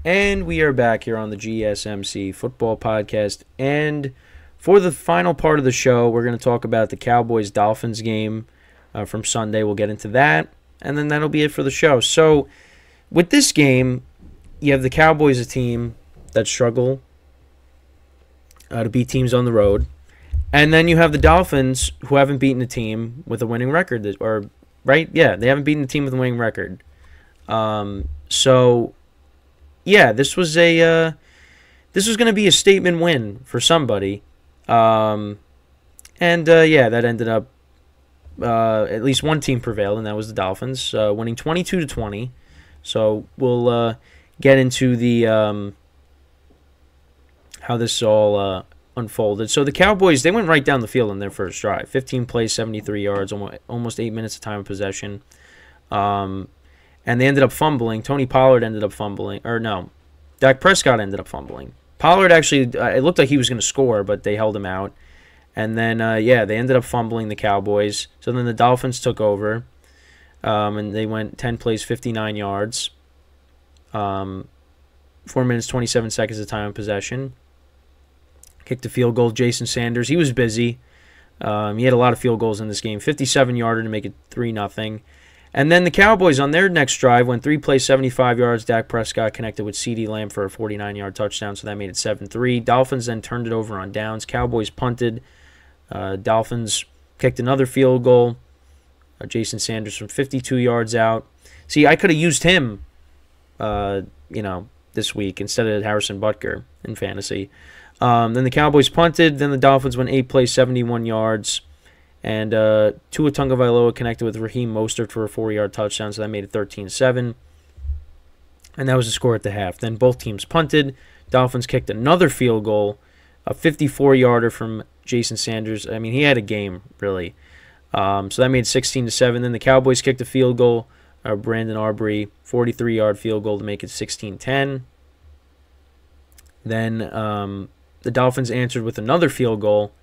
And we are back here on the GSMC Football Podcast. And for the final part of the show, we're going to talk about the Cowboys-Dolphins game from Sunday. We'll get into that, and then that'll be it for the show. So with this game, you have the Cowboys, a team that struggle to beat teams on the road. And then you have the Dolphins, who haven't beaten a team with a winning record. Right? Yeah, they haven't beaten a team with a winning record. Yeah, this was going to be a statement win for somebody, that ended up at least one team prevailed, and that was the Dolphins, winning 22-20. So we'll get into the how this all unfolded. So the Cowboys, they went right down the field in their first drive, 15 plays, 73 yards, almost 8 minutes of time of possession. And they ended up fumbling. Tony Pollard ended up fumbling. Or no, Dak Prescott ended up fumbling. Pollard actually, it looked like he was going to score, but they held him out. And then, they ended up fumbling the Cowboys. So then the Dolphins took over, and they went 10 plays, 59 yards. 4 minutes, 27 seconds of time of possession. Kicked a field goal. Jason Sanders, he was busy. He had a lot of field goals in this game. 57-yarder to make it 3-0. And then the Cowboys on their next drive went 3 plays, 75 yards. Dak Prescott connected with CeeDee Lamb for a 49-yard touchdown, so that made it 7-3. Dolphins then turned it over on downs. Cowboys punted. Dolphins kicked another field goal. Jason Sanders from 52 yards out. See, I could have used him, this week instead of Harrison Butker in fantasy. Then the Cowboys punted. Then the Dolphins went 8 plays, 71 yards. And Tua Tagovailoa connected with Raheem Mostert for a 4-yard touchdown, so that made it 13-7. And that was the score at the half. Then both teams punted. Dolphins kicked another field goal, a 54-yarder from Jason Sanders. I mean, he had a game, really. So that made it 16-7. Then the Cowboys kicked a field goal. Brandon Arbery, 43-yard field goal to make it 16-10. Then the Dolphins answered with another field goal.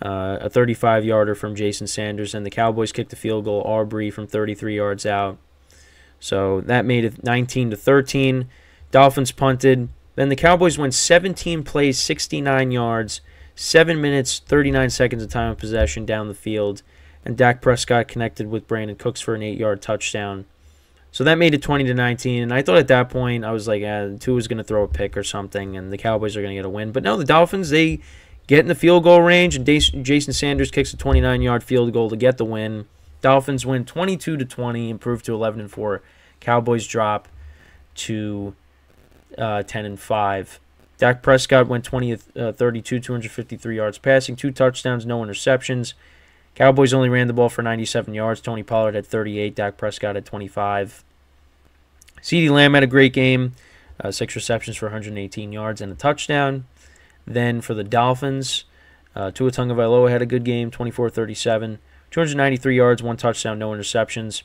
A 35-yarder from Jason Sanders, and the Cowboys kicked a field goal, Arbery from 33 yards out. So that made it 19-13. Dolphins punted. Then the Cowboys went 17 plays, 69 yards, 7 minutes, 39 seconds of time of possession down the field, and Dak Prescott connected with Brandon Cooks for an 8-yard touchdown. So that made it 20-19, and I thought at that point, I was like, Tua was going to throw a pick or something, and the Cowboys are going to get a win. But no, the Dolphins, they get in the field goal range, and Jason Sanders kicks a 29-yard field goal to get the win. Dolphins win 22-20, improve to 11-4. Cowboys drop to 10-5. Dak Prescott went 20-32, 253 yards passing, 2 touchdowns, no interceptions. Cowboys only ran the ball for 97 yards. Tony Pollard had 38. Dak Prescott had 25. CeeDee Lamb had a great game, 6 receptions for 118 yards and a touchdown. Then for the Dolphins, Tua Tagovailoa had a good game, 24-37, 293 yards, 1 touchdown, no interceptions.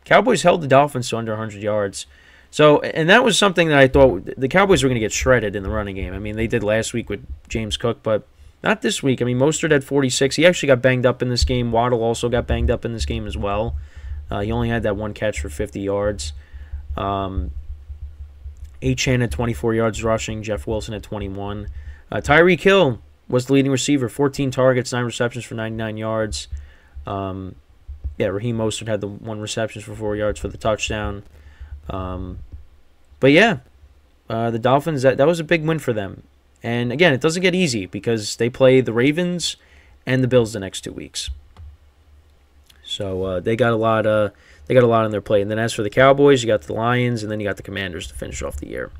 Cowboys held the Dolphins to under 100 yards. So, and that was something that I thought the Cowboys were going to get shredded in the running game. I mean, they did last week with James Cook, but not this week. I mean, Mostert had 46. He actually got banged up in this game. Waddle also got banged up in this game as well. He only had that 1 catch for 50 yards. Achane had 24 yards rushing. Jeff Wilson had 21. Tyreek Hill was the leading receiver. 14 targets, 9 receptions for 99 yards. Raheem Mostert had the 1 reception for 4 yards for the touchdown. The Dolphins, that was a big win for them. And again, it doesn't get easy because they play the Ravens and the Bills the next 2 weeks. So they got a lot on their plate. And then as for the Cowboys, you got the Lions, and then you got the Commanders to finish off the year.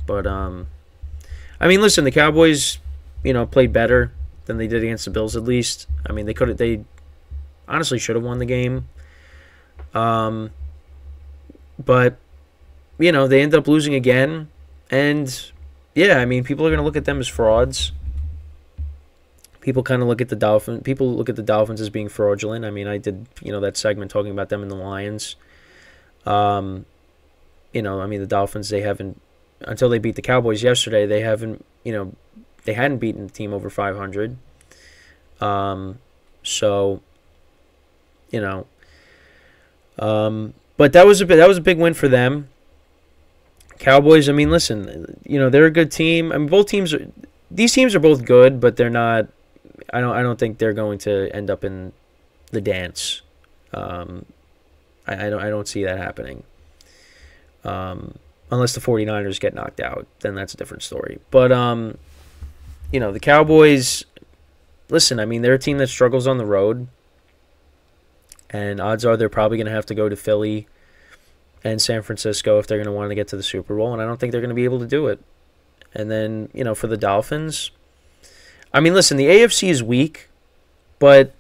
But listen, the Cowboys, played better than they did against the Bills at least. I mean, they honestly should have won the game. But they ended up losing again, and people are going to look at them as frauds. People kind of look at the Dolphins. People look at the Dolphins as being fraudulent. I mean, I did, that segment talking about them and the Lions. The Dolphins, they haven't, until they beat the Cowboys yesterday, they hadn't beaten a team over 500. But that was a big win for them. Cowboys, I mean, listen, they're a good team. I mean, these teams are both good, but they're not. I don't think they're going to end up in the dance. I don't see that happening. Unless the 49ers get knocked out, then that's a different story. But the Cowboys, listen, I mean, they're a team that struggles on the road, and odds are they're probably going to have to go to Philly and San Francisco if they're going to want to get to the Super Bowl, and I don't think they're going to be able to do it. And then, for the Dolphins, I mean, listen, the AFC is weak, but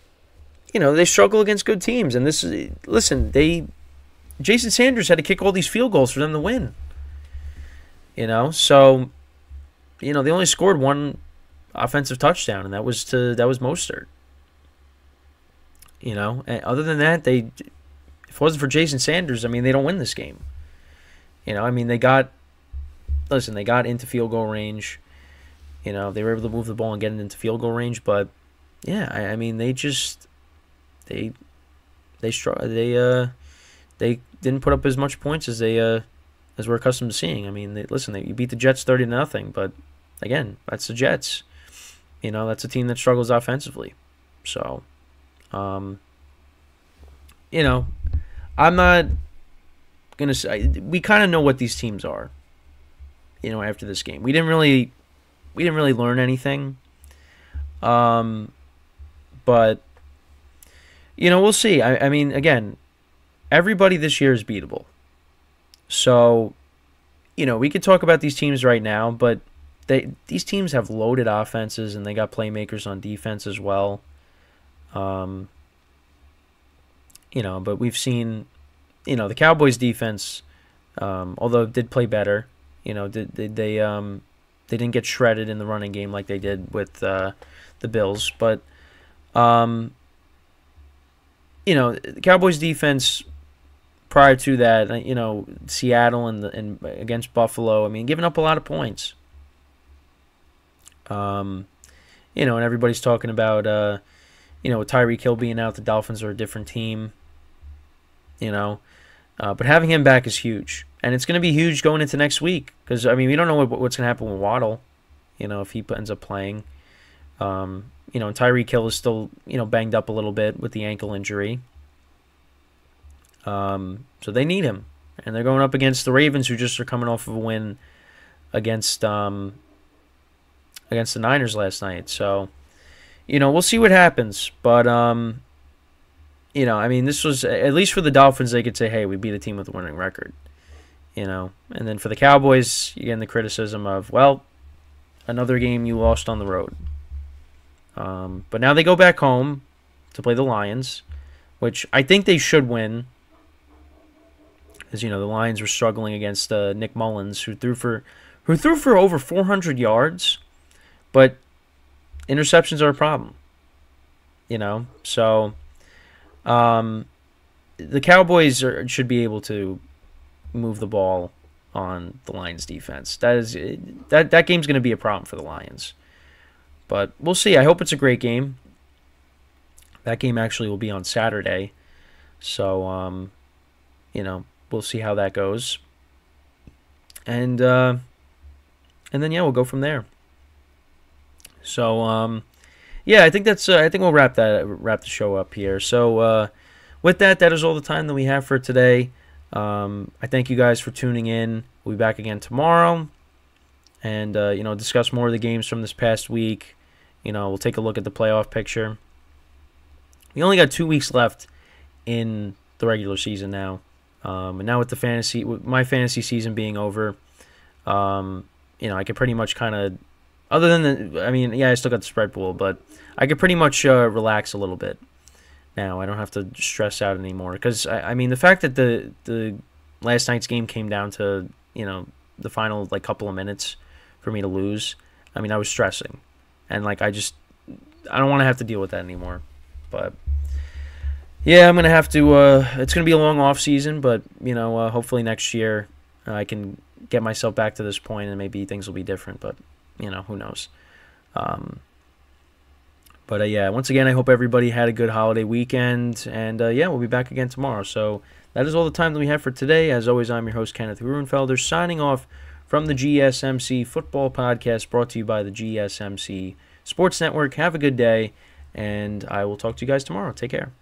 they struggle against good teams, and Jason Sanders had to kick all these field goals for them to win. So they only scored one offensive touchdown, and that was Mostert. And other than that, if it wasn't for Jason Sanders, I mean, they don't win this game. I mean, they got into field goal range. They were able to move the ball and get it into field goal range, but yeah, I mean, they didn't put up as much points as we're accustomed to seeing. I mean, you beat the Jets 30-0, but again, that's the Jets. That's a team that struggles offensively. So, I'm not gonna say we kind of know what these teams are. After this game, we didn't really learn anything. But we'll see. I mean, again, everybody this year is beatable. So, we could talk about these teams right now, but these teams have loaded offenses and they got playmakers on defense as well. But we've seen, the Cowboys defense, although it did play better, they didn't get shredded in the running game like they did with the Bills, but the Cowboys defense prior to that, Seattle and against Buffalo, I mean, giving up a lot of points. And everybody's talking about with Tyreek Hill being out, the Dolphins are a different team. But having him back is huge. And it's going to be huge going into next week because, I mean, we don't know what's going to happen with Waddle, if he ends up playing. And Tyreek Hill is still, banged up a little bit with the ankle injury. So they need him. And they're going up against the Ravens, who just are coming off of a win against the Niners last night. So, we'll see what happens. But, I mean, this was, at least for the Dolphins, they could say, hey, we beat a team with a winning record. And then for the Cowboys, you get the criticism of, well, another game you lost on the road. But now they go back home to play the Lions, which I think they should win. As the Lions were struggling against Nick Mullins, who threw for over 400 yards, but interceptions are a problem. So the Cowboys should be able to move the ball on the Lions defense. That game's going to be a problem for the Lions. But we'll see. I hope it's a great game. That game actually will be on Saturday. So, we'll see how that goes. And then, yeah, we'll go from there. So, yeah, I think I think we'll wrap the show up here. So, with that is all the time that we have for today. I thank you guys for tuning in. We'll be back again tomorrow. And, discuss more of the games from this past week. We'll take a look at the playoff picture. We only got 2 weeks left in the regular season now. And now with my fantasy season being over, I could pretty much kind of, other than I still got the spread pool, but I could pretty much relax a little bit now. I don't have to stress out anymore. Because, the fact that the last night's game came down to, the final, couple of minutes for me to lose, I was stressing. And, I don't want to have to deal with that anymore. But, yeah, I'm going to have to, it's going to be a long off season, but, hopefully next year I can get myself back to this point and maybe things will be different, but, who knows. But, yeah, once again, I hope everybody had a good holiday weekend, and, yeah, we'll be back again tomorrow. So, that is all the time that we have for today. As always, I'm your host, Kenneth Gruenfelder, signing off from the GSMC Football Podcast, brought to you by the GSMC Sports Network. Have a good day, and I will talk to you guys tomorrow. Take care.